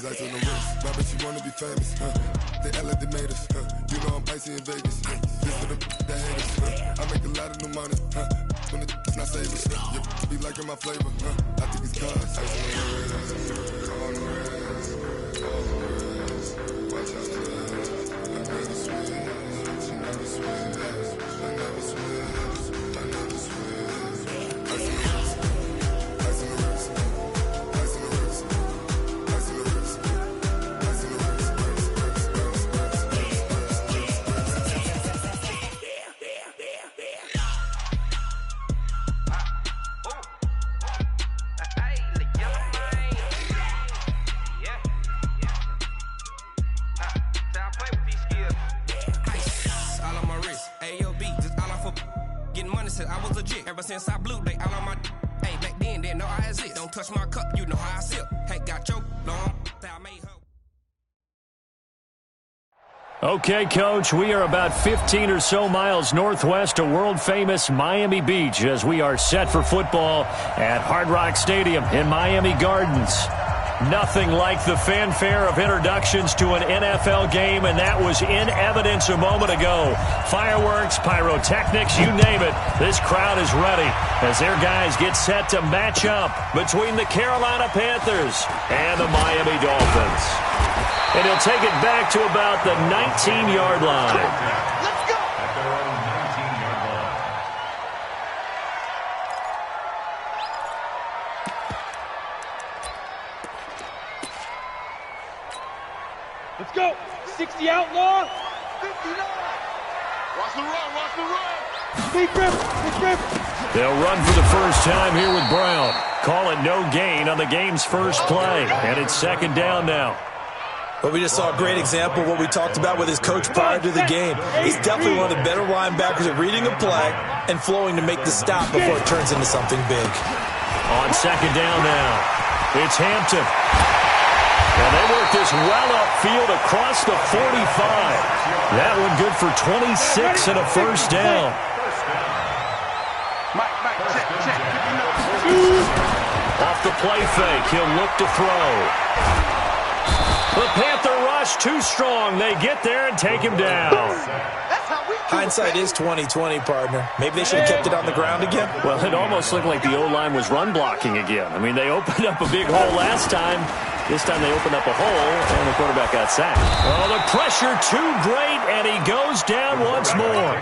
Diamonds ice on the wrist. My bitch, you wanna be famous, They act like they made us, You know I'm icy in Vegas, This for the haters, I make a lot of new money, When it's not savings, Be liking my flavor, I think it's cause. Ice on the wrist, on the wrist, on the wrist. Watch out for this. I never switch, she never switch. I never switch, I never switch. Ice on the wrist, ice on the wrist, ice on the wrist, ice on the wrist, ice on the wrist. I was legit ever since I blew they all on my hey back then didn't know I exist. Don't touch my cup, you know how I sip. Hey, got your long I made her. Okay, Coach, we are about 15 or so miles northwest of world-famous Miami Beach as we are set for football at Hard Rock Stadium in Miami Gardens. Nothing like the fanfare of introductions to an NFL game, and that was in evidence a moment ago. Fireworks, pyrotechnics, you name it. This crowd is ready as their guys get set to match up between the Carolina Panthers and the Miami Dolphins. And he'll take it back to about the 19-yard line. Let's go! At their own 19-yard line. Let's go! 60 outlaw! 59! Watch the run, watch the run! Big rip, big rip! They'll run for the first time here with Brown. Call it no gain on the game's first play. And it's second down now. But we just saw a great example of what we talked about with his coach prior to the game. He's definitely one of the better linebackers at reading a play and flowing to make the stop before it turns into something big. On second down now, it's Hampton. And they work this well upfield across the 45. That one good for 26 and a first down. Off the play fake, he'll look to throw. The Panther rush too strong. They get there and take him down. Hindsight is 20/20, partner. Maybe they should have kept it on the ground again. Well, it almost looked like the O-line was run blocking again. I mean, they opened up a big hole last time. This time they opened up a hole, and the quarterback got sacked. Oh, the pressure too great, and he goes down once more.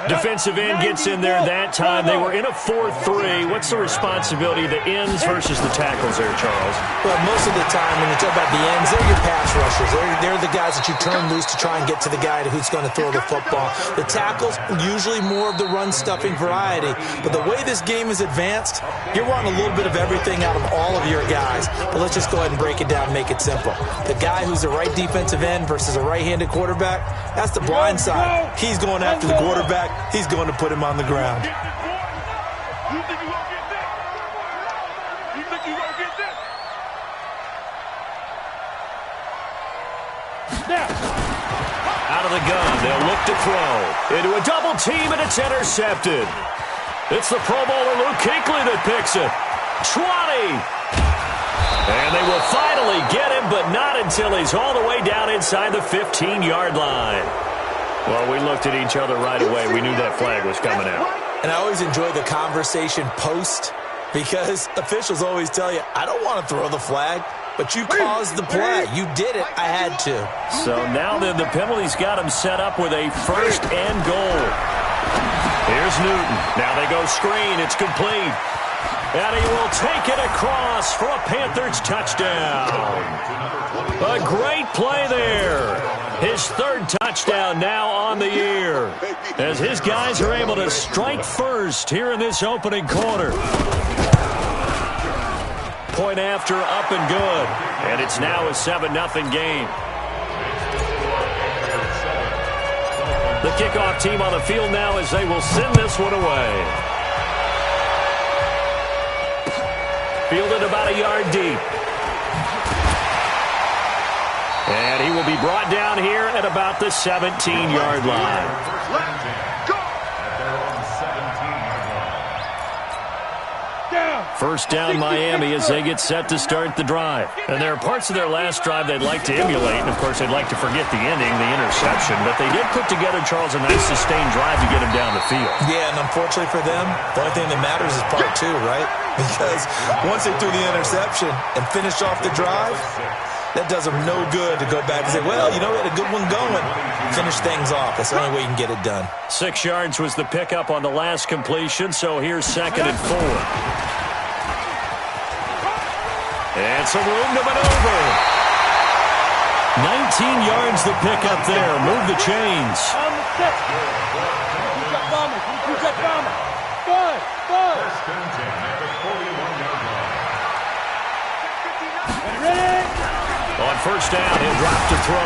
Defensive end gets in there that time. They were in a 4-3. What's the responsibility of the ends versus the tackles there, Charles? Well, most of the time when you talk about the ends, they're your pass rushers. They're the guys that you turn loose to try and get to the guy who's going to throw the football. The tackles, usually more of the run-stuffing variety. But the way this game is advanced, you're wanting a little bit of everything out of all of your guys. But let's just go ahead and break it down and make it simple. The guy who's the right defensive end versus a right-handed quarterback, that's the blind side. He's going after the quarterback. He's going to put him on the ground. You think you're going to get that? You think you're going to get that? Out of the gun, they'll look to throw. Into a double team, and it's intercepted. It's the Pro Bowler Luke Kuechly that picks it. 20. And they will finally get him, but not until he's all the way down inside the 15-yard line. Well, we looked at each other right away. We knew that flag was coming out. And I always enjoy the conversation post because officials always tell you, I don't want to throw the flag, but you caused the play. You did it. I had to. So now then the penalty's got him set up with a first and goal. Here's Newton. Now they go screen. It's complete. And he will take it across for a Panthers touchdown. A great play there. His third touchdown now on the year as his guys are able to strike first here in this opening quarter. Point after, up and good. And it's now a 7-0 game. The kickoff team on the field now as they will send this one away. Fielded about a yard deep. And he will be brought down here at about the 17-yard line. First down Miami as they get set to start the drive. And there are parts of their last drive they'd like to emulate, and of course they'd like to forget the ending, the interception, but they did put together, Charles, a nice sustained drive to get him down the field. Yeah, and unfortunately for them, the only thing that matters is part two, right? Because once they threw the interception and finished off the drive, that does them no good to go back and say, well, you know, we had a good one going. Finish things off. That's the only way you can get it done. 6 yards was the pickup on the last completion, so here's 2nd and 4. And some room to maneuver. 19 yards the pickup there. Move the chains. On first down, he'll drop to throw.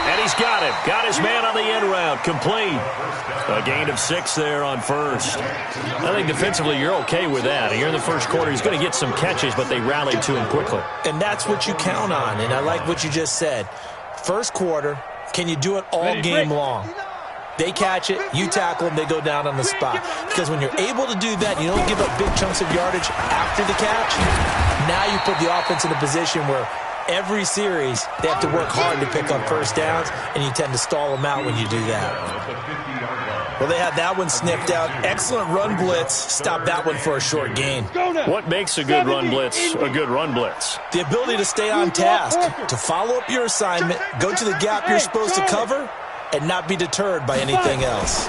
And he's got him. Got his man on the end route. Complete. A gain of 6 there on first. I think defensively you're okay with that. Here in the first quarter, he's going to get some catches, but they rallied to him quickly. And that's what you count on, and I like what you just said. First quarter, can you do it all game long? They catch it, you tackle them, they go down on the spot. Because when you're able to do that, you don't give up big chunks of yardage after the catch, now you put the offense in a position where every series they have to work hard to pick up first downs, and you tend to stall them out when you do that. Well, they had that one sniffed out. Excellent run blitz. Stop that one for a short gain. What makes a good run blitz a good run blitz? The ability to stay on task, to follow up your assignment, go to the gap you're supposed to cover, and not be deterred by anything else.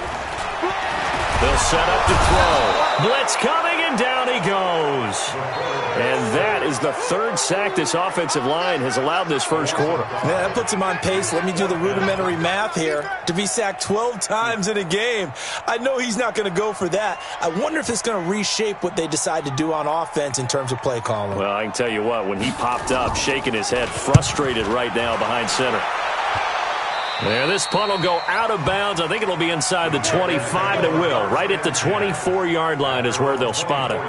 They'll set up to throw. Blitz coming, and down he goes. And that is the 3rd sack this offensive line has allowed this first quarter. Yeah, that puts him on pace. Let me do the rudimentary math here. To be sacked 12 times in a game, I know he's not going to go for that. I wonder if it's going to reshape what they decide to do on offense in terms of play calling. Well, I can tell you what, when he popped up, shaking his head, frustrated right now behind center. There, this punt will go out of bounds. I think it'll be inside the 25, and it will. Right at the 24-yard line is where they'll spot it.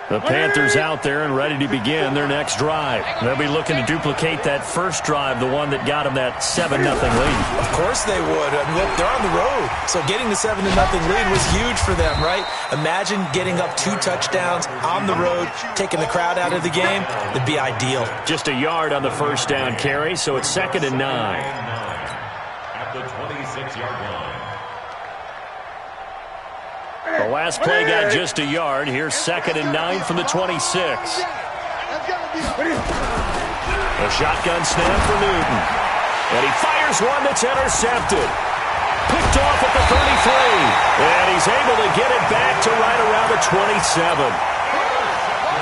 The Panthers out there and ready to begin their next drive. They'll be looking to duplicate that first drive, the one that got them that 7-0 lead. Of course they would. I mean, look, they're on the road, so getting the 7-0 lead was huge for them, right? Imagine getting up 2 touchdowns on the road, taking the crowd out of the game. It'd be ideal. Just a yard on the first down carry, so it's 2nd and 9. At the 26-yard line. The last play got just a yard. Here's 2nd and 9 from the 26. A shotgun snap for Newton. And he fires one that's intercepted. Picked off at the 33. And he's able to get it back to right around the 27.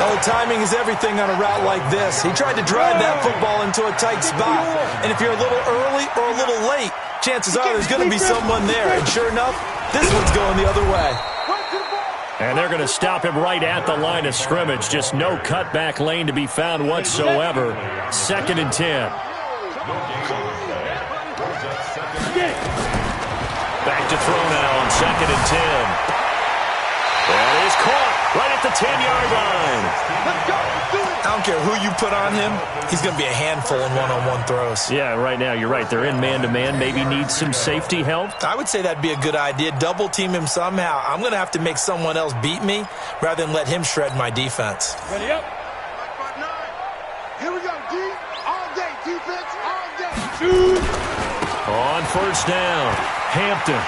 Oh, timing is everything on a route like this. He tried to drive that football into a tight spot. And if you're a little early or a little late, chances are there's going to be someone there. And sure enough, this one's going the other way. And they're going to stop him right at the line of scrimmage. Just no cutback lane to be found whatsoever. 2nd and 10. Back to throw now on 2nd and 10. That is caught right at the 10-yard line. I don't care who you put on him. He's going to be a handful in one-on-one throws. Yeah, right now you're right. They're in man-to-man. Maybe need some safety help. I would say that'd be a good idea. Double team him somehow. I'm going to have to make someone else beat me rather than let him shred my defense. Ready up. Here we go, D. All day, defense, all day. On first down, Hampton.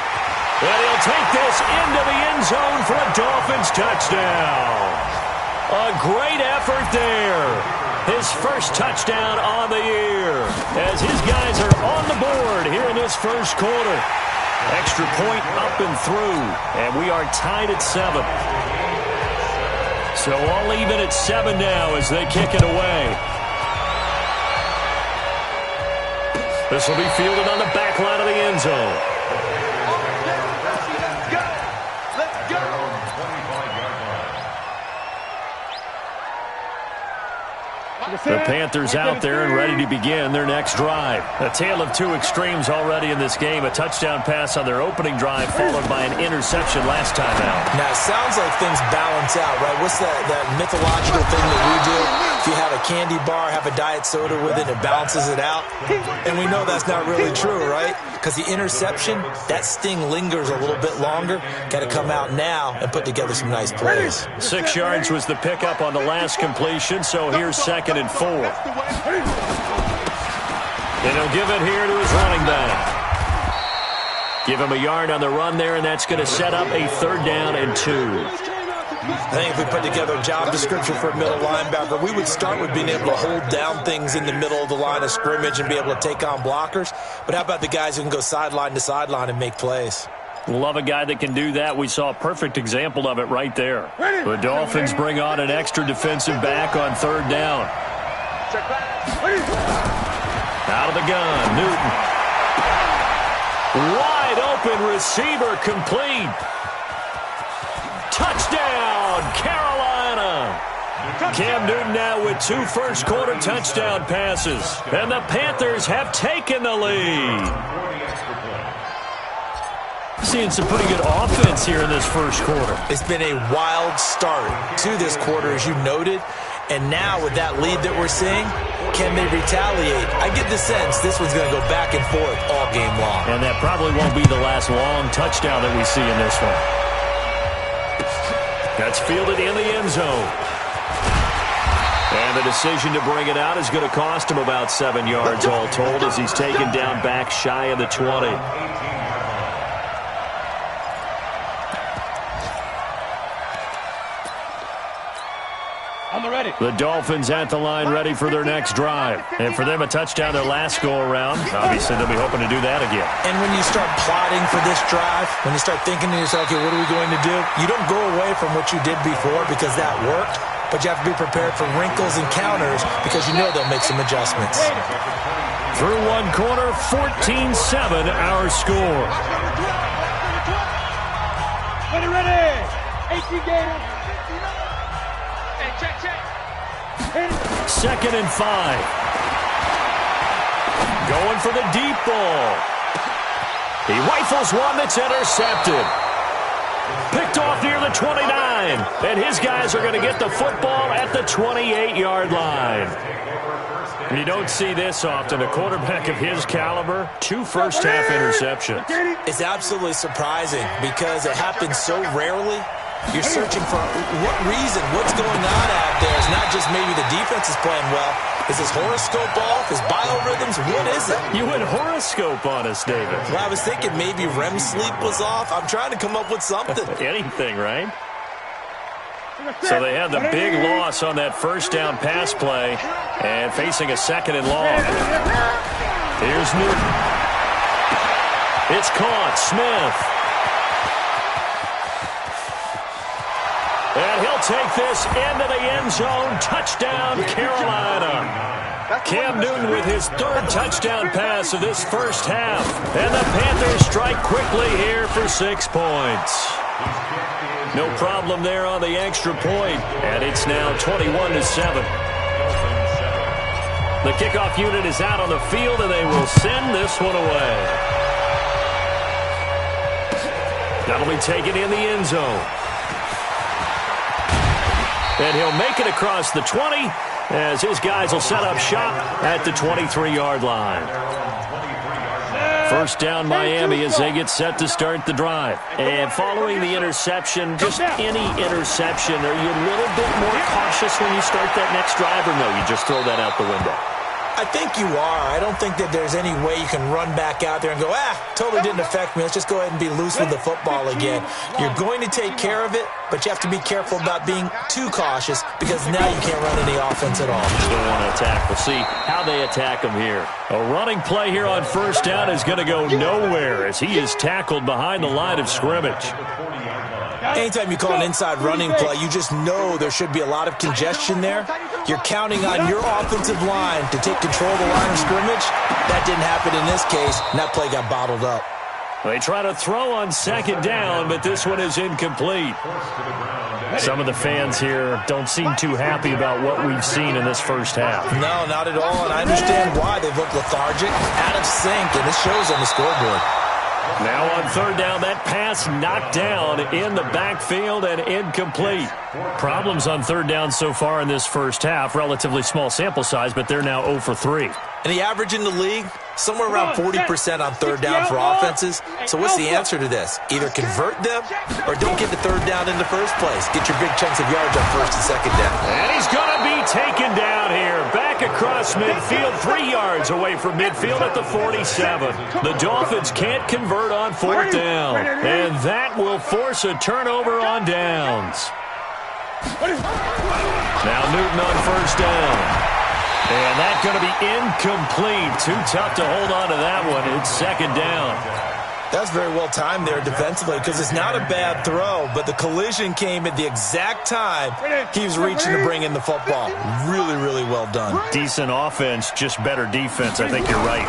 And he'll take this into the end zone for a Dolphins touchdown. A great effort there. His first touchdown on the year as his guys are on the board here in this first quarter. Extra point up and through, and we are tied at 7. So all even at 7 now as they kick it away. This will be fielded on the back line of the end zone. The Panthers out there and ready to begin their next drive. A tale of two extremes already in this game. A touchdown pass on their opening drive followed by an interception last time out. Now, it sounds like things balance out, right? What's that mythological thing that we do? If you have a candy bar, have a diet soda with it, it balances it out. And we know that's not really true, right? Because the interception, that sting lingers a little bit longer. Got to come out now and put together some nice plays. 6 yards was the pickup on the last completion, so here's 2nd and 4. And he'll give it here to his running back. Give him a yard on the run there, and that's going to set up a 3rd down and 2. I think if we put together a job description for a middle linebacker, we would start with being able to hold down things in the middle of the line of scrimmage and be able to take on blockers. But how about the guys who can go sideline to sideline and make plays? Love a guy that can do that. We saw a perfect example of it right there. The Dolphins bring on an extra defensive back on 3rd down. Out of the gun, Newton. Wide open receiver complete. Touchdown, Carolina. Cam Newton now with 2 first-quarter touchdown passes. And the Panthers have taken the lead. Seeing some pretty good offense here in this first quarter. It's been a wild start to this quarter, as you noted. And now with that lead that we're seeing, can they retaliate? I get the sense this one's going to go back and forth all game long. And that probably won't be the last long touchdown that we see in this one. That's fielded in the end zone. And the decision to bring it out is going to cost him about 7 yards all told as he's taken down back shy of the 20. The Dolphins at the line ready for their next drive. And for them, a touchdown their last go-around. Obviously, they'll be hoping to do that again. And when you start plotting for this drive, when you start thinking to yourself, okay, what are we going to do? You don't go away from what you did before because that worked, but you have to be prepared for wrinkles and counters because you know they'll make some adjustments. Through one quarter, 14-7 our score. Ready. 18 Gators. Check. 2nd and 5. Going for the deep ball. He rifles one that's intercepted. Picked off near the 29. And his guys are going to get the football at the 28-yard line. You don't see this often. A quarterback of his caliber, 2 first-half interceptions. It's absolutely surprising because it happens so rarely. You're searching for what reason, what's going on out there. It's not just maybe the defense is playing well. Is his horoscope off? His biorhythms? What is it? You went horoscope on us, David. Well, I was thinking maybe REM sleep was off. I'm trying to come up with something. Anything, right? So they had the big loss on that first down pass play and facing a 2nd and long. Here's Newton. It's caught. Smith. And he'll take this into the end zone. Touchdown, Carolina. Cam Newton with his 3rd touchdown pass of this first half. And the Panthers strike quickly here for 6 points. No problem there on the extra point. And it's now 21-7. The kickoff unit is out on the field, and they will send this one away. That'll be taken in the end zone. And he'll make it across the 20 as his guys will set up shop at the 23-yard line. First down Miami as they get set to start the drive. And following the interception, just any interception, are you a little bit more cautious when you start that next drive, or no, you just throw that out the window? I think you are. I don't think that there's any way you can run back out there and go, totally didn't affect me. Let's just go ahead and be loose with the football again. You're going to take care of it, but you have to be careful about being too cautious because now you can't run any offense at all. They want to attack. We'll see how they attack him here. A running play here on first down is going to go nowhere as he is tackled behind the line of scrimmage. Anytime you call an inside running play, you just know there should be a lot of congestion there. You're counting on your offensive line to take control of the line of scrimmage. That didn't happen in this case, and that play got bottled up. They try to throw on 2nd down, but this one is incomplete. Some of the fans here don't seem too happy about what we've seen in this first half. No, not at all, and I understand why. They've looked lethargic, out of sync, and it shows on the scoreboard. Now on third down, that pass knocked down in the backfield and incomplete. Problems on third down so far in this first half. Relatively small sample size, but they're now 0 for 3. And the average in the league, somewhere around 40% on third down for offenses. So what's the answer to this? Either convert them or don't get the third down in the first place. Get your big chunks of yards on first and second down. And he's going to be taken down here. Back across midfield, 3 yards away from midfield at the 47. The Dolphins can't convert on fourth down. And that will force a turnover on downs. Now Newton on first down. And that's going to be incomplete. Too tough to hold on to that one. It's second down. That's very well timed there defensively because it's not a bad throw, but the collision came at the exact time he was reaching to bring in the football. Really, really well done. Decent offense, just better defense. I think you're right.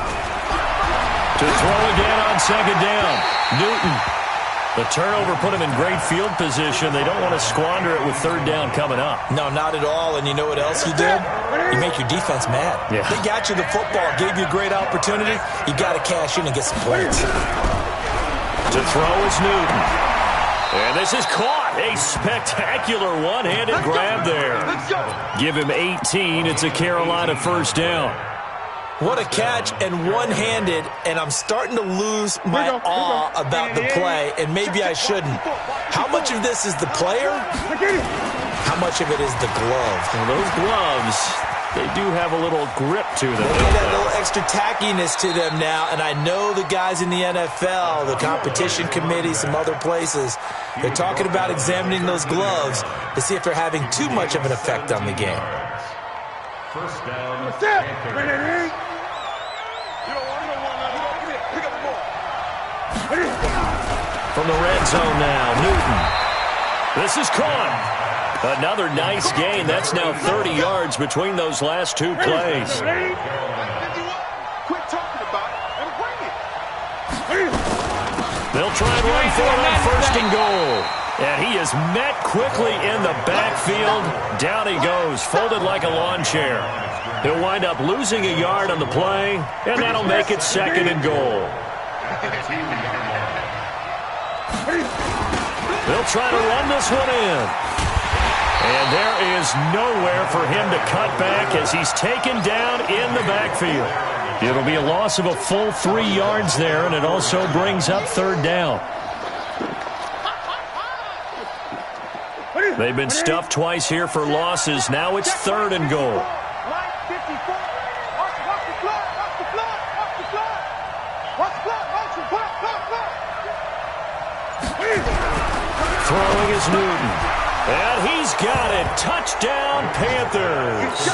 To throw again on second down. Newton. The turnover put him in great field position. They don't want to squander it with third down coming up. No, not at all. And you know what else you did? You make your defense mad. Yeah. They got you the football, gave you a great opportunity. You got to cash in and get some points. To throw is Newton. And this is caught. A spectacular one-handed grab there. Give him 18. It's a Carolina first down. What a catch, and one-handed, and I'm starting to lose my awe about the play, and maybe I shouldn't. How much of this is the player? How much of it is the glove? Well, those gloves, they do have a little grip to them. They got a little extra tackiness to them now, and I know the guys in the NFL, the competition committee, some other places, they're talking about examining those gloves to see if they're having too much of an effect on the game. First down. From the red zone now, Newton. This is caught. Another nice gain. That's now 30 yards between those last two plays. They'll try and run for it on first and goal. And he is met quickly in the backfield. Down he goes, folded like a lawn chair. He'll wind up losing a yard on the play, and that'll make it second and goal. They'll try to run this one in. And there is nowhere for him to cut back as he's taken down in the backfield. It'll be a loss of a full 3 yards there, and it also brings up third down. They've been stuffed twice here for losses. Now it's third and goal. Throwing is Newton. And he's got it. Touchdown, Panthers.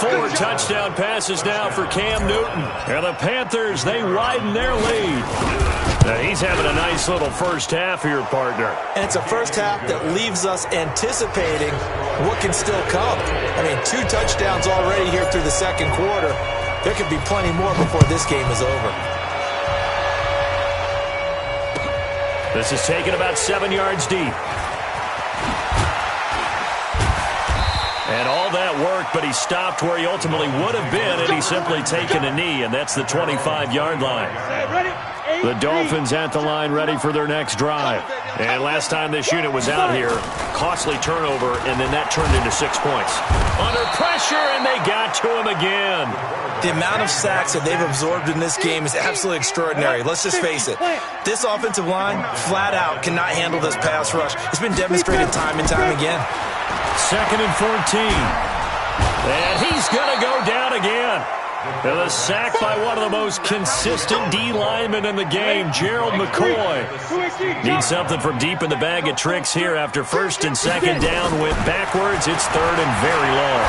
4 touchdown passes now for Cam Newton. And the Panthers, they widen their lead. Now he's having a nice little first half here, partner. And it's a first half that leaves us anticipating what can still come. I mean, 2 touchdowns already here through the second quarter. There could be plenty more before this game is over. This is taken about 7 yards deep. And all that worked, but he stopped where he ultimately would have been had he simply taken a knee, and that's the 25-yard line. The Dolphins at the line ready for their next drive. And last time this unit was out here, costly turnover, and then that turned into 6 points. Under pressure, and they got to him again. The amount of sacks that they've absorbed in this game is absolutely extraordinary. Let's just face it. This offensive line, flat out, cannot handle this pass rush. It's been demonstrated time and time again. Second and 14. And he's going to go down again. And a sack by one of the most consistent D linemen in the game, Gerald McCoy. Needs something from deep in the bag of tricks here after first and second down went backwards. It's third and very long.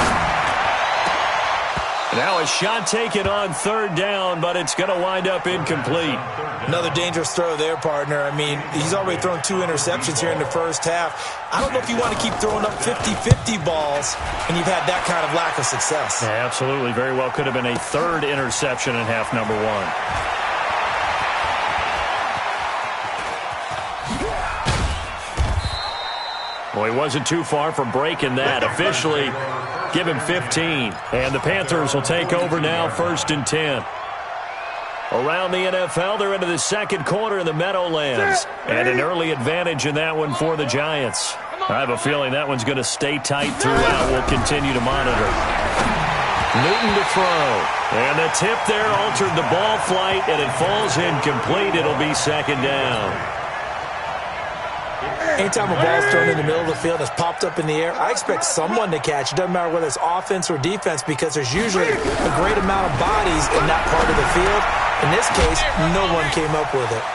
Now a shot taken on third down, but it's going to wind up incomplete. Another dangerous throw there, partner. I mean, he's already thrown 2 interceptions here in the first half. I don't know if you want to keep throwing up 50-50 balls and you've had that kind of lack of success. Yeah, absolutely. Very well could have been a third interception in half number 1. Well, he wasn't too far from breaking that. Officially, give him 15. And the Panthers will take over now, 1st and 10. Around the NFL, they're into the second quarter in the Meadowlands. And an early advantage in that one for the Giants. I have a feeling that one's going to stay tight throughout. We'll continue to monitor. Newton to throw. And the tip there altered the ball flight, and it falls incomplete. It'll be 2nd down. Anytime a ball's thrown in the middle of the field and it's popped up in the air, I expect someone to catch. It doesn't matter whether it's offense or defense, because there's usually a great amount of bodies in that part of the field. In this case, no one came up with it.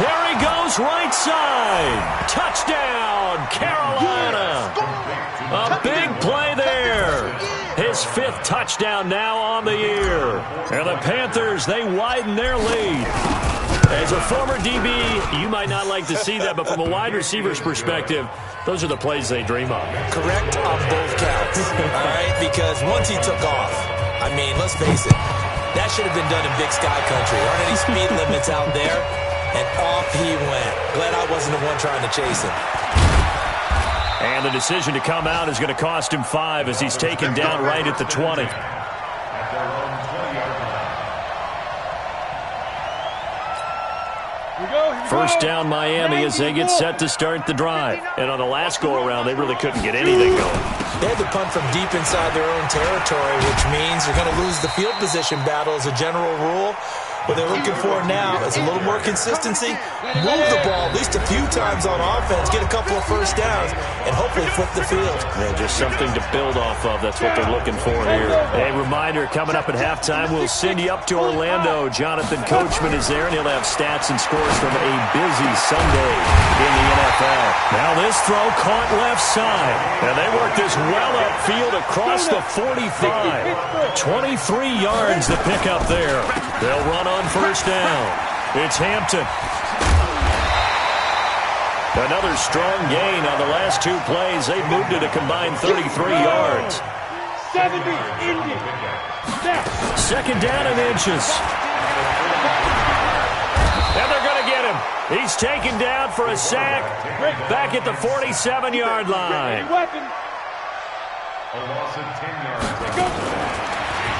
There he goes, right side. Touchdown, Carolina. A big play there. His 5th touchdown now on the year. And the Panthers, they widen their lead. As a former DB, you might not like to see that, but from a wide receiver's perspective, those are the plays they dream of. Correct on both counts, all right? Because once he took off, I mean, let's face it, that should have been done in Big Sky Country. There aren't any speed limits out there, and off he went. Glad I wasn't the one trying to chase him. And the decision to come out is going to cost him 5 as he's taken down right at the 20. First down Miami as they get set to start the drive. And on the last go-around, they really couldn't get anything going. They had to punt from deep inside their own territory, which means you're going to lose the field position battle as a general rule. What they're looking for now is a little more consistency, move the ball at least a few times on offense, get a couple of first downs, and hopefully flip the field. Yeah, just something to build off of. That's what they're looking for here. A reminder, coming up at halftime, we'll send you up to Orlando. Jonathan Coachman is there, and he'll have stats and scores from a busy Sunday in the NFL. Now this throw caught left side, and they work this well upfield across the 45. 23 yards to pick up there. They'll run on first down. It's Hampton. Another strong gain on the last 2 plays. They've moved it a combined 33 yards. 70, Indy. 2nd down and inches. And they're going to get him. He's taken down for a sack back at the 47-yard line. A loss of 10 yards.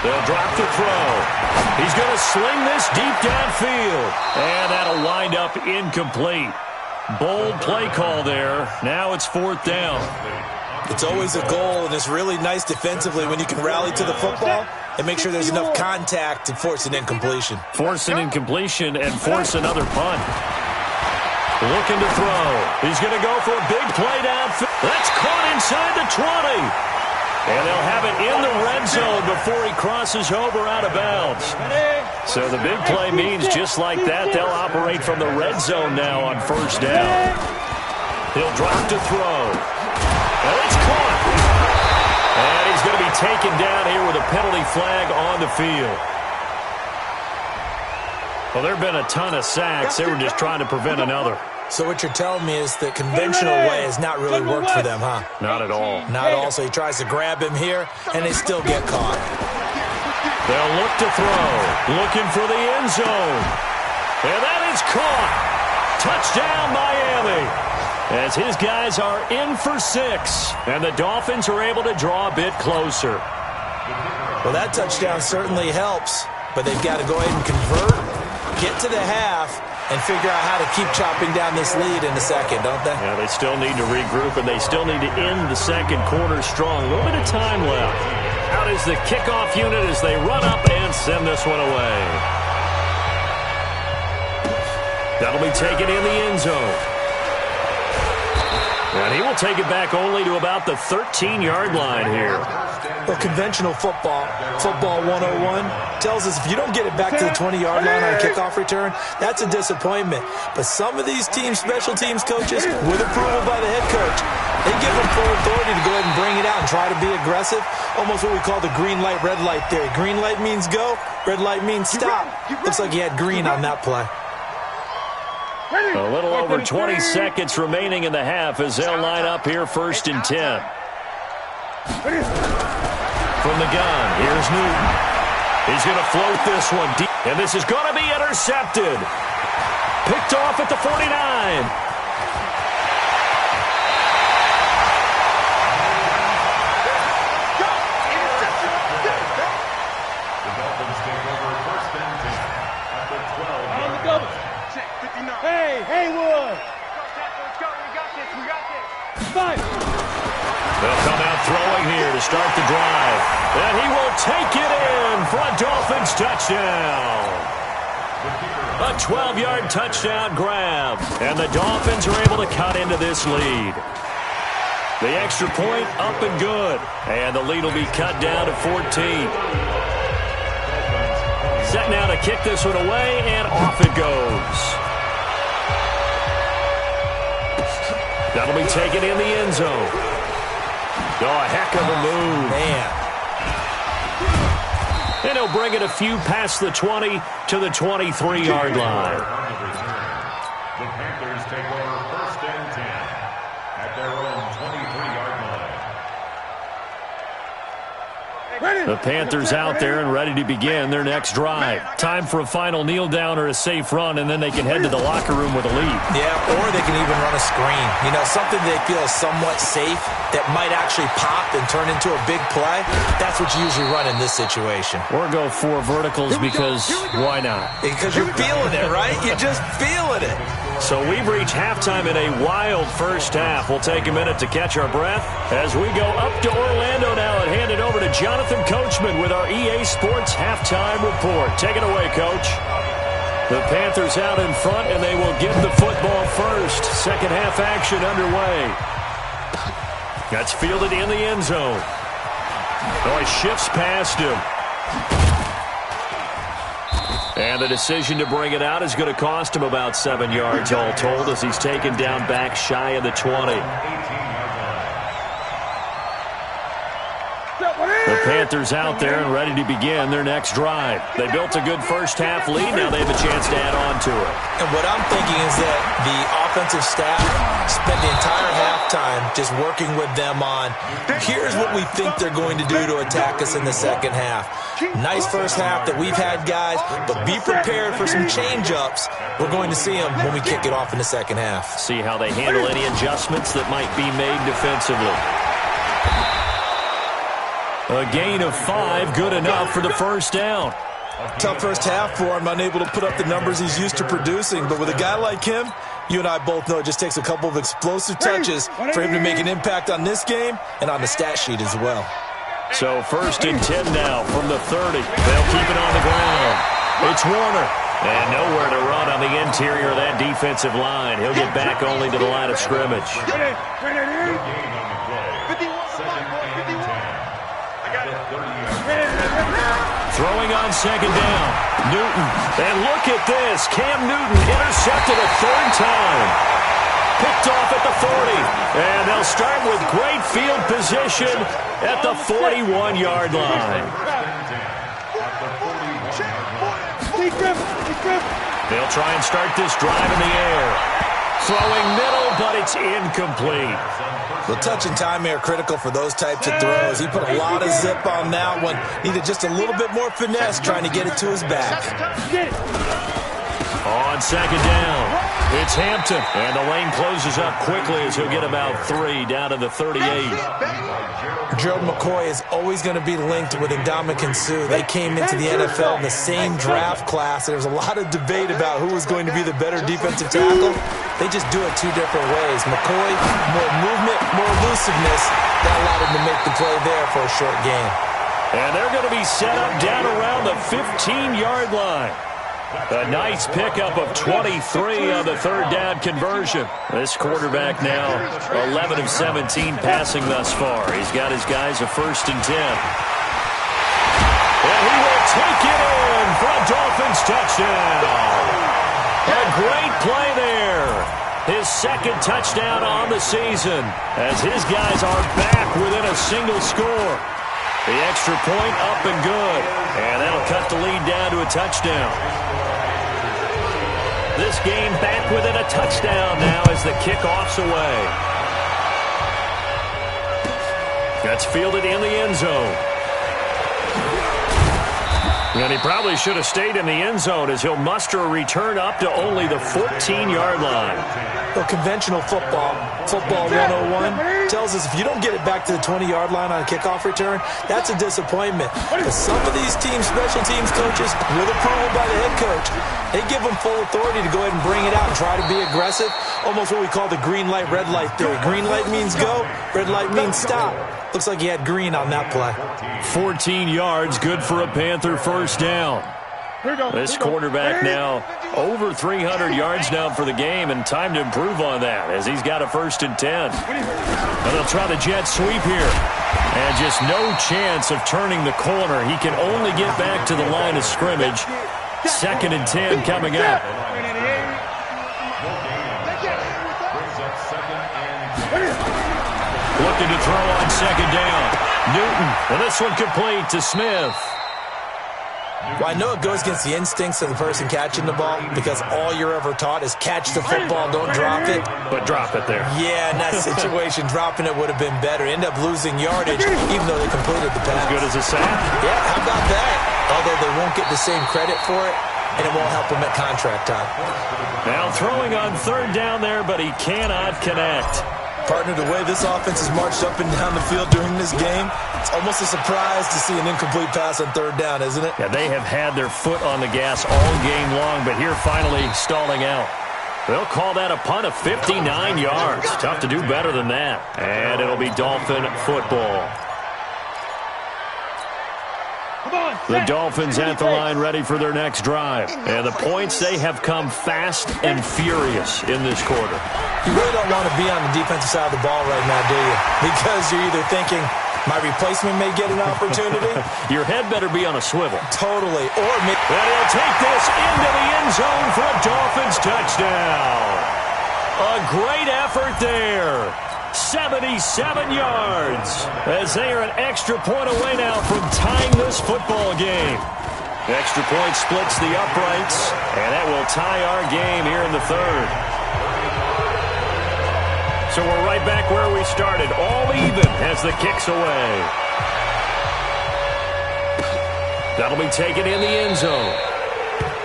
They'll drop the throw. He's going to sling this deep downfield. And that'll wind up incomplete. Bold play call there. Now it's 4th down. It's always a goal, and it's really nice defensively when you can rally to the football and make sure there's enough contact to force an incompletion. Force an incompletion and force another punt. Looking to throw. He's going to go for a big play downfield. That's caught inside the 20. And they'll have it in the red zone before he crosses over out of bounds. So the big play means just like that, they'll operate from the red zone now on first down. He'll drop to throw. And it's caught. And he's going to be taken down here with a penalty flag on the field. Well, there have been a ton of sacks. They were just trying to prevent another. So what you're telling me is the conventional way has not really worked for them, huh? Not at all. Not at all. So he tries to grab him here, and they still get caught. They'll look to throw. Looking for the end zone. And that is caught. Touchdown, Miami. As his guys are in for 6. And the Dolphins are able to draw a bit closer. Well, that touchdown certainly helps. But they've got to go ahead and convert, get to the half, and figure out how to keep chopping down this lead in the second, don't they? Yeah, they still need to regroup, and they still need to end the second quarter strong. A little bit of time left. Out is the kickoff unit as they run up and send this one away. That'll be taken in the end zone. And he will take it back only to about the 13-yard line here. Well, conventional football 101, tells us if you don't get it back to the 20-yard line on a kickoff return, that's a disappointment. But some of these special teams coaches, with approval by the head coach, they give them full authority to go ahead and bring it out and try to be aggressive, almost what we call the green light, red light theory. Green light means go, red light means stop. Looks like he had green on that play. A little over 20 seconds remaining in the half as they'll line up here 1st and 10. From the gun, here's Newton. He's going to float this one deep, and this is going to be intercepted. Picked off at the 49. Hey, Haywood! Fight! They'll come out throwing here to start the drive. And he will take it in for a Dolphins touchdown. A 12-yard touchdown grab. And the Dolphins are able to cut into this lead. The extra point up and good. And the lead will be cut down to 14. Set now to kick this one away, and off it goes. That'll be taken in the end zone. Oh, a heck of a move. Man. And he'll bring it a few past the 20 to the 23-yard line. The Panthers take over 1st and 10 at their own 23-yard line. The Panthers out there and ready to begin their next drive. Time for a final kneel down or a safe run, and then they can head to the locker room with a lead. Yeah, or they can even run a screen. You know, something they feel is somewhat safe that might actually pop and turn into a big play. That's what you usually run in this situation. Or go 4 verticals because why not? Because you're feeling it, right? You're just feeling it. So we've reached halftime in a wild first half. We'll take a minute to catch our breath as we go up to Orlando now and hand it over to Jonathan Coachman with our EA Sports Halftime Report. Take it away, Coach. The Panthers out in front, and they will get the football first. Second half action underway. That's fielded in the end zone. Oh, he shifts past him. And the decision to bring it out is going to cost him about 7 yards all told as he's taken down back shy of the 20. The Panthers out there and ready to begin their next drive. They built a good first half lead. Now they have a chance to add on to it. And what I'm thinking is that the offensive staff spent the entire halftime just working with them on, here's what we think they're going to do to attack us in the second half. Nice first half that we've had, guys, but be prepared for some change-ups. We're going to see them when we kick it off in the second half. See how they handle any adjustments that might be made defensively. A gain of 5, good enough for the first down. Tough first half for him, unable to put up the numbers he's used to producing. But with a guy like him, you and I both know it just takes a couple of explosive touches for him to make an impact on this game and on the stat sheet as well. So 1st and 10 now from the 30. They'll keep it on the ground. It's Warner. And nowhere to run on the interior of that defensive line. He'll get back only to the line of scrimmage. Throwing on second down. Newton. And look at this. Cam Newton intercepted a 3rd time. Picked off at the 40. And they'll start with great field position at the 41-yard line. They'll try and start this drive in the air. Throwing middle, but it's incomplete. The touch and timing are critical for those types of throws. He put a lot of zip on that one. Needed just a little bit more finesse trying to get it to his back. On second down, it's Hampton. And the lane closes up quickly as he'll get about 3 down to the 38. Gerald McCoy is always going to be linked with Ndamukong Suh. They came into the NFL in the same draft class. There was a lot of debate about who was going to be the better defensive tackle. They just do it 2 different ways. McCoy, more movement, more elusiveness. That allowed him to make the play there for a short gain. And they're going to be set up down around the 15-yard line. A nice pickup of 23 on the 3rd down conversion. This quarterback now 11 of 17 passing thus far. He's got his guys a 1st and 10. And he will take it in for a Dolphins touchdown. A great play there. His 2nd touchdown on the season as his guys are back within a single score. The extra point up and good. And that'll cut the lead down to a touchdown. This game back within a touchdown now as the kickoff's away. That's fielded in the end zone. And he probably should have stayed in the end zone as he'll muster a return up to only the 14-yard line. Well, conventional football 101, tells us if you don't get it back to the 20-yard line on a kickoff return, that's a disappointment. But some of these special teams coaches, with approval by the head coach, they give them full authority to go ahead and bring it out and try to be aggressive, almost what we call the green light, red light theory. Green light means go, red light means stop. Looks like he had green on that play. 14 yards, good for a Panther first down. This quarterback now over 300 yards now for the game, and time to improve on that as he's got a 1st and 10. And they'll try the jet sweep here. And just no chance of turning the corner. He can only get back to the line of scrimmage. 2nd and 10 coming up. Looking to throw on 2nd down. Newton, and this one complete to Smith. Well, I know it goes against the instincts of the person catching the ball because all you're ever taught is catch the football, don't drop it. But drop it there. Yeah, in that situation, dropping it would have been better. End up losing yardage, even though they completed the pass. As good as a sack? Yeah, how about that? Although they won't get the same credit for it, and it won't help them at contract time. Now throwing on 3rd down there, but he cannot connect. Partner, the way this offense has marched up and down the field during this game, it's almost a surprise to see an incomplete pass on 3rd down, isn't it? Yeah, they have had their foot on the gas all game long, but here finally stalling out. They'll call that a punt of 59 yards. Tough to do better than that. And it'll be Dolphin football. The Dolphins at the line ready for their next drive. And the points, they have come fast and furious in this quarter. You really don't want to be on the defensive side of the ball right now, do you? Because you're either thinking, my replacement may get an opportunity. Your head better be on a swivel. Totally. Or and he'll take this into the end zone for a Dolphins touchdown. A great effort there. 77 yards as they are an extra point away now from tying this football game. Extra point splits the uprights, and that will tie our game here in the 3rd. So we're right back where we started, all even as the kick's away. That'll be taken in the end zone.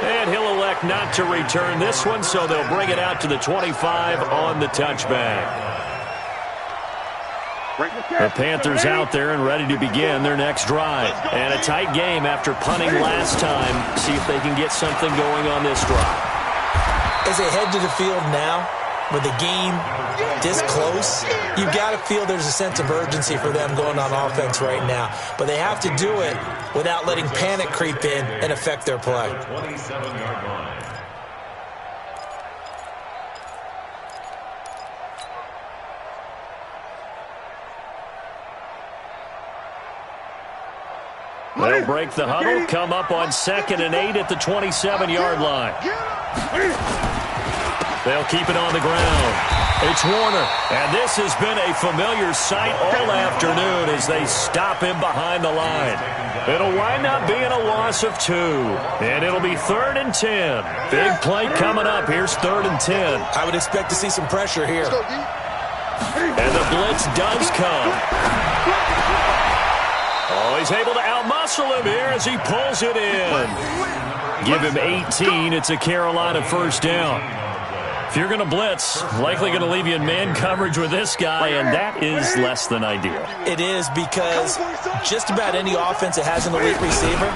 And he'll elect not to return this one, so they'll bring it out to the 25 on the touchback. The Panthers out there and ready to begin their next drive. And a tight game after punting last time. See if they can get something going on this drive. As they head to the field now, with the game this close, you've got to feel there's a sense of urgency for them going on offense right now. But they have to do it without letting panic creep in and affect their play. 27-yard line. They'll break the huddle, come up on 2nd and 8 at the 27-yard line. They'll keep it on the ground. It's Warner, and this has been a familiar sight all afternoon as they stop him behind the line. It'll wind up being a loss of 2, and it'll be 3rd and 10. Big play coming up. Here's 3rd and 10. I would expect to see some pressure here. And the blitz does come. Oh, he's able to outmuscle him here as he pulls it in. Give him 18. It's a Carolina 1st down. If you're going to blitz, likely going to leave you in man coverage with this guy, and that is less than ideal. It is because just about any offense that has an elite receiver,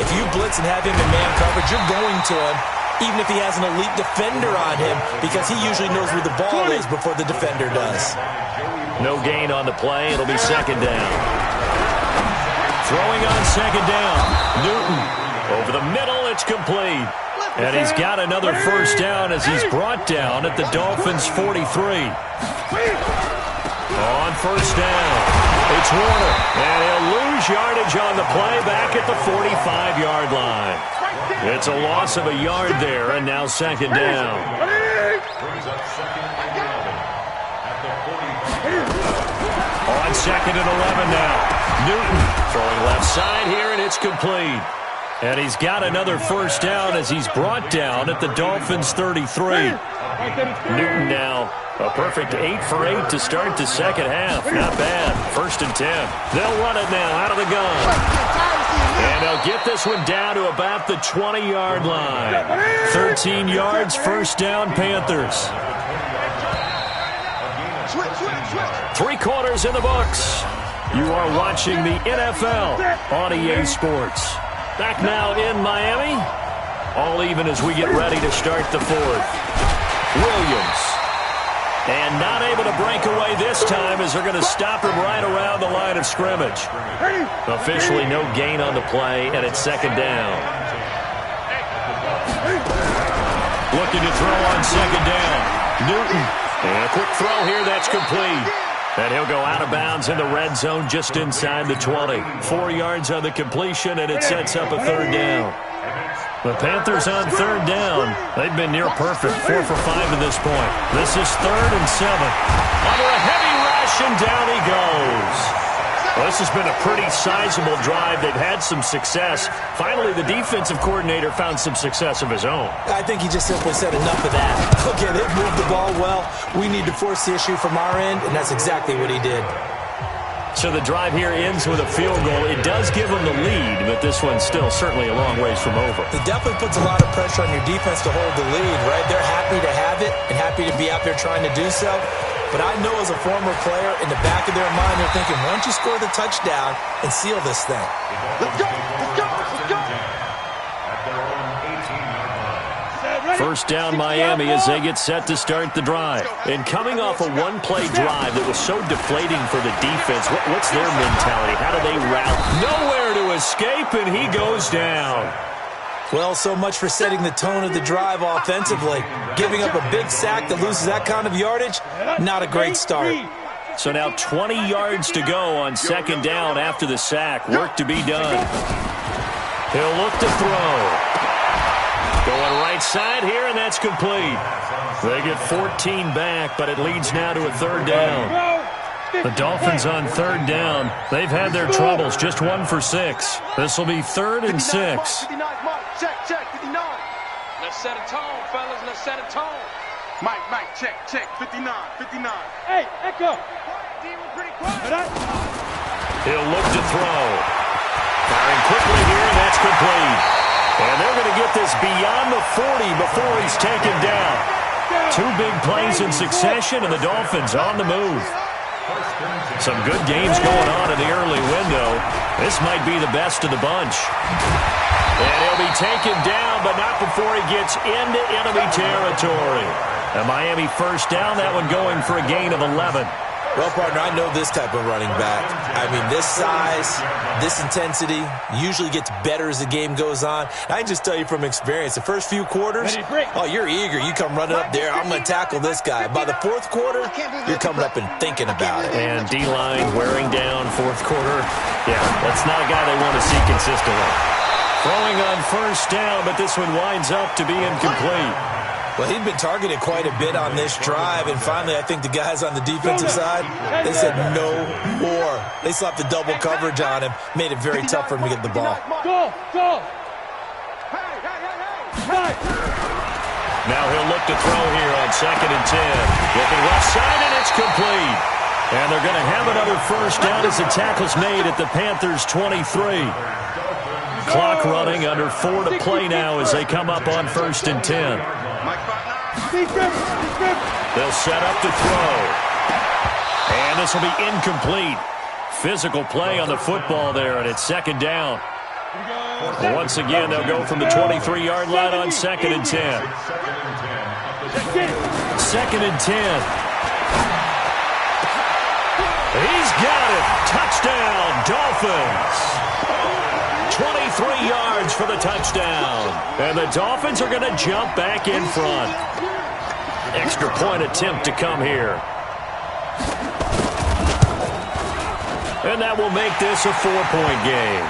if you blitz and have him in man coverage, you're going to him, even if he has an elite defender on him, because he usually knows where the ball is before the defender does. No gain on the play. It'll be 2nd down. Throwing on 2nd down. Newton over the middle. It's complete. And he's got another 1st down as he's brought down at the Dolphins' 43. On 1st down, it's Warner. And he'll lose yardage on the play back at the 45-yard line. It's a loss of a yard there, and now 2nd down. Brings up 2nd and 11 at the 45. On 2nd and 11 now. Newton throwing left side here, and it's complete. And he's got another 1st down as he's brought down at the Dolphins' 33. Newton now a perfect 8 for 8 to start the 2nd half. Not bad. 1st and 10. They'll run it now out of the gun. And they'll get this one down to about the 20-yard line. 13 yards, first down, Panthers. 3 quarters in the books. You are watching the NFL on EA Sports. Back now in Miami. All even as we get ready to start the fourth. Williams. And not able to break away this time as they're going to stop him right around the line of scrimmage. Officially no gain on the play, and it's second down. Looking to throw on second down. Newton. And a quick throw here that's complete. And he'll go out of bounds in the red zone just inside the 20. 4 yards on the completion, and it sets up a third down. The Panthers on third down. They've been near perfect, 4 for 5 at this point. This is 3rd and 7. Under a heavy rush, and down he goes. Well, this has been a pretty sizable drive. They've had some success. Finally, the defensive coordinator found some success of his own. I think he just simply said enough of that. Okay, they've moved the ball well. We need to force the issue from our end, and that's exactly what he did. So the drive here ends with a field goal. It does give them the lead, but this one's still certainly a long ways from over. It definitely puts a lot of pressure on your defense to hold the lead, right? They're happy to have it and happy to be out there trying to do so. But I know as a former player, in the back of their mind, they're thinking, why don't you score the touchdown and seal this thing? Let's go! Let's go! Let's go! First down Miami as they get set to start the drive. And coming off a one-play drive that was so deflating for the defense, what's their mentality? How do they rally? Nowhere to escape, and he goes down. Well, so much for setting the tone of the drive offensively. Giving up a big sack that loses that kind of yardage, not a great start. So now 20 yards to go on second down after the sack. Work to be done. He'll look to throw. Going right side here, and that's complete. They get 14 back, but it leads now to a third down. The Dolphins on third down. They've had their troubles, just 1 for 6. This will be 3rd and 6. Check, 59. Let's set a tone, fellas. Let's set a tone. Mike, check, 59. Hey, Echo. He'll look to throw. Firing quickly here, and that's complete. And they're going to get this beyond the 40 before he's taken down. 2 big plays in succession, and the Dolphins on the move. Some good games going on in the early window. This might be the best of the bunch. And he'll be taken down, but not before he gets into enemy territory. A Miami first down, that one going for a gain of 11. Well, partner, I know this type of running back. I mean, this size, this intensity usually gets better as the game goes on. I can just tell you from experience, the first few quarters, oh, you're eager. You come running up there, I'm going to tackle this guy. By the 4th quarter, you're coming up and thinking about it. And D-line wearing down 4th quarter. Yeah, that's not a guy they want to see consistently. Throwing on first down, but this one winds up to be incomplete. Well, he'd been targeted quite a bit on this drive, and finally I think the guys on the defensive side, they said no more. They slapped the double coverage on him, made it very tough for him to get the ball. Go! Now he'll look to throw here on 2nd and 10. Looking left side, and it's complete. And they're going to have another first down as the tackle's made at the Panthers' 23. Clock running, under 4 to play now as they come up on 1st and 10. They'll set up to throw. And this will be incomplete. Physical play on the football there, and it's 2nd down. Once again, they'll go from the 23-yard line on 2nd and 10. 2nd and 10. He's got it. Touchdown, Dolphins. 23 yards for the touchdown. And the Dolphins are going to jump back in front. Extra point attempt to come here. And that will make this a 4-point game.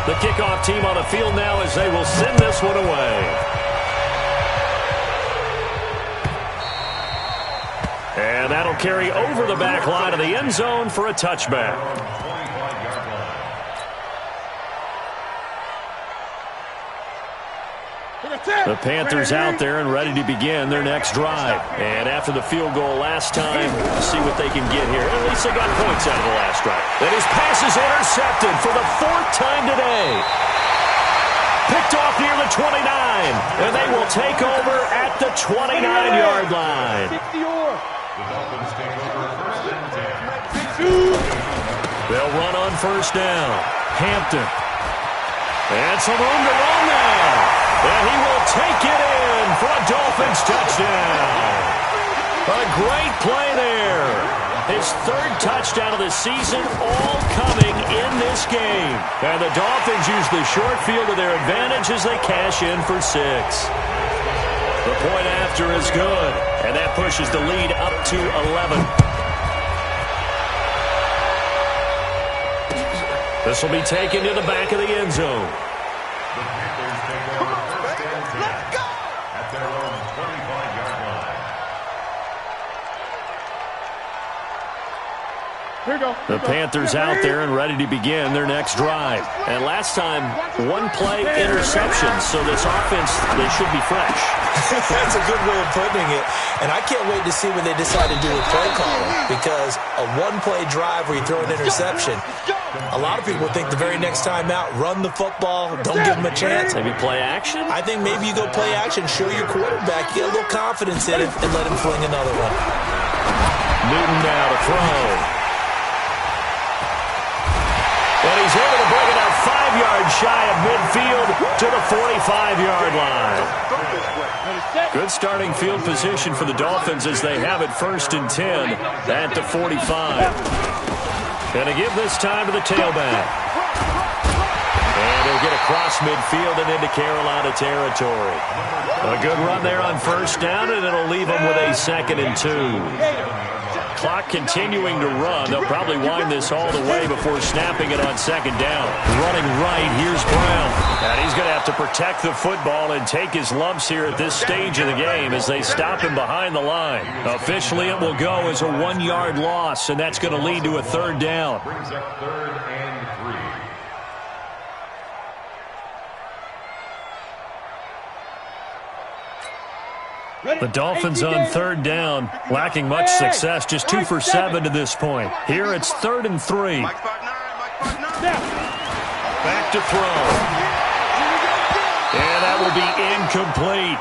The kickoff team on the field now as they will send this one away. And that'll carry over the back line of the end zone for a touchback. The Panthers out there and ready to begin their next drive. And after the field goal last time, we'll see what they can get here. At least they got points out of the last drive. And his pass is intercepted for the 4th time today. Picked off near the 29. And they will take over at the 29-yard line. They'll run on first down. Hampton. And some room to run now. And he will take it in for a Dolphins touchdown. A great play there. His 3rd touchdown of the season, all coming in this game. And the Dolphins use the short field to their advantage as they cash in for 6. The point after is good. And that pushes the lead up to 11. This will be taken to the back of the end zone. The Panthers take over first and 10 at their own 25-yard line. Here we go. The Panthers out there and ready to begin their next drive. And last time, 1-play interception, so this offense, they should be fresh. That's a good way of putting it. And I can't wait to see what they decide to do with play calling, because a 1-play drive where you throw an interception, a lot of people think the very next time out, run the football, don't give them a chance. Maybe play action? I think maybe you go play action, show your quarterback, get a little confidence in it, and let him fling another one. Newton now to throw. And he's able to bring it out 5 yards shy of midfield to the 45-yard line. Good starting field position for the Dolphins as they have it 1st and 10 at the 45. Going to give this time to the tailback. And he'll get across midfield and into Carolina territory. A good run there on first down, and it'll leave them with a 2nd and 2. Clock continuing to run. They'll probably wind this all the way before snapping it on 2nd down. Running right, here's Brown. And he's going to have to protect the football and take his lumps here at this stage of the game as they stop him behind the line. Officially, it will go as a 1-yard loss, and that's going to lead to a 3rd down. Brings up 3rd and 3. The Dolphins on 3rd down, lacking much success, just 2 for 7 to this point. Here it's 3rd and 3. Back to throw. And that will be incomplete.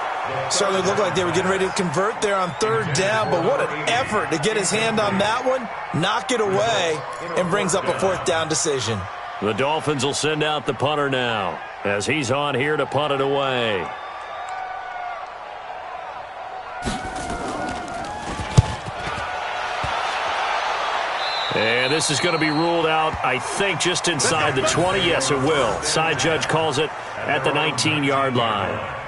Certainly looked like they were getting ready to convert there on 3rd down, but what an effort to get his hand on that one, knock it away, and brings up a 4th down decision. The Dolphins will send out the punter now as he's on here to punt it away. And this is going to be ruled out, I think, just inside the 20. Yes, it will. Side judge calls it at the 19-yard line.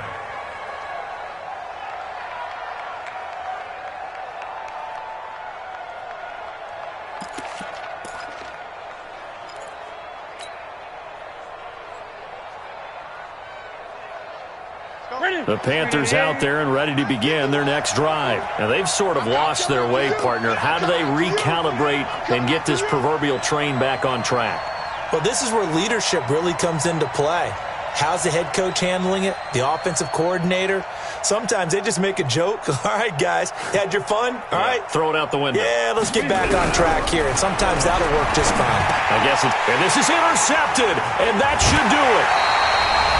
The Panthers out there and ready to begin their next drive. Now, they've sort of lost their way, partner. How do they recalibrate and get this proverbial train back on track? Well, this is where leadership really comes into play. How's the head coach handling it? The offensive coordinator? Sometimes they just make a joke. All right, guys, you had your fun? All right. Throw it out the window. Yeah, let's get back on track here. And sometimes that'll work just fine. I guess it's... And this is intercepted, and that should do it.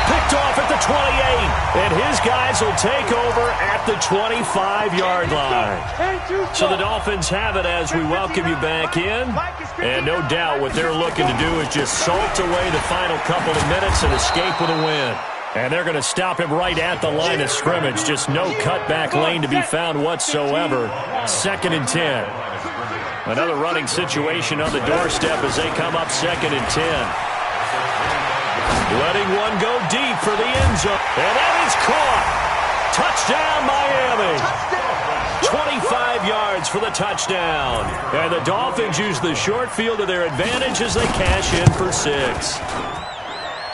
Picked off at the 28, and his guys will take over at the 25-yard line. So the Dolphins have it as we welcome you back in. And no doubt what they're looking to do is just salt away the final couple of minutes and escape with a win. And they're going to stop him right at the line of scrimmage. Just no cutback lane to be found whatsoever. 2nd and 10. Another running situation on the doorstep as they come up 2nd and 10. Letting one go deep for the end zone. And that is caught. Touchdown, Miami. 25 yards for the touchdown. And the Dolphins use the short field to their advantage as they cash in for 6.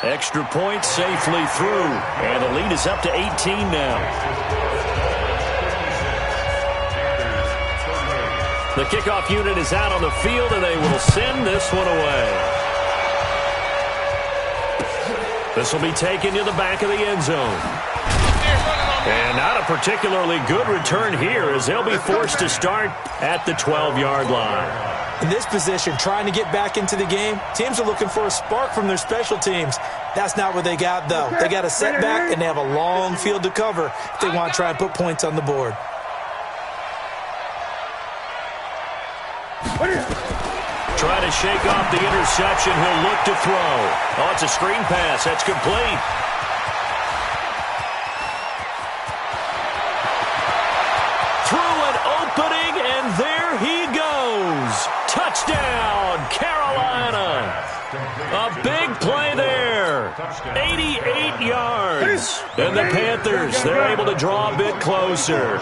Extra point safely through. And the lead is up to 18 now. The kickoff unit is out on the field, and they will send this one away. This will be taken to the back of the end zone. And not a particularly good return here as they'll be forced to start at the 12-yard line. In this position, trying to get back into the game, teams are looking for a spark from their special teams. That's not what they got, though. They got a setback, and they have a long field to cover if they want to try and put points on the board. Trying to shake off the interception. He'll look to throw. Oh, it's a screen pass. That's complete. Through an opening, and there he goes. Touchdown, Carolina. A big play there. 88 yards. And the Panthers, they're able to draw a bit closer.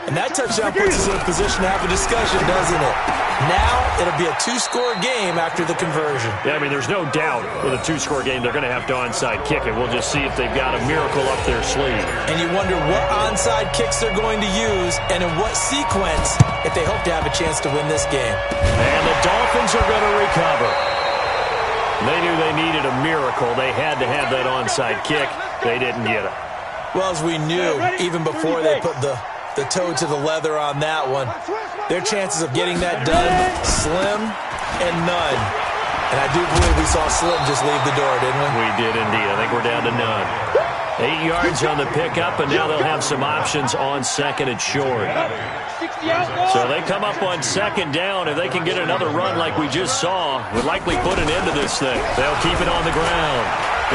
And that touchdown puts us in a position to have a discussion, doesn't it? Now it'll be a two-score game after the conversion. Yeah, I mean, there's no doubt with a two-score game they're going to have to onside kick it. We'll just see if they've got a miracle up their sleeve. And you wonder what onside kicks they're going to use and in what sequence if they hope to have a chance to win this game. And the Dolphins are going to recover. They knew they needed a miracle. They had to have that onside kick. They didn't get it. Well, as we knew, even before they put the toe to the leather on that one, their chances of getting that done, slim and none. And I do believe we saw Slim just leave the door, didn't we? We did indeed. I think we're down to none. 8 yards on the pickup, and now they'll have some options on second and short. So they come up on second down. If they can get another run like we just saw, would likely put an end to this thing. They'll keep it on the ground.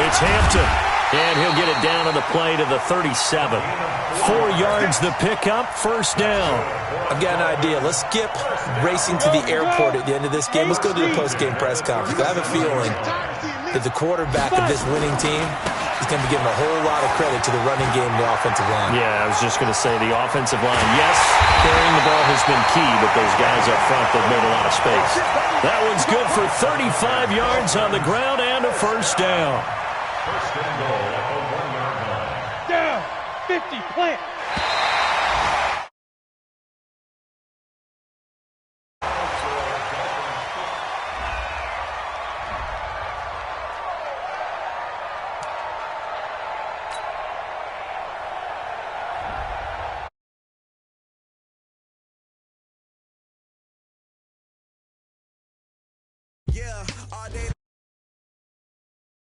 It's Hampton. And he'll get it down on the play to the 37. 4 yards the pickup, first down. I've got an idea. Let's skip racing to the airport at the end of this game. Let's go to the post-game press conference. I have a feeling that the quarterback of this winning team is going to be giving a whole lot of credit to the running game and the offensive line. Yeah, I was just going to say the offensive line. Yes, carrying the ball has been key, but those guys up front, they've made a lot of space. That one's good for 35 yards on the ground and a first down. First and goal at the 1-yard line. Down, 50, plant.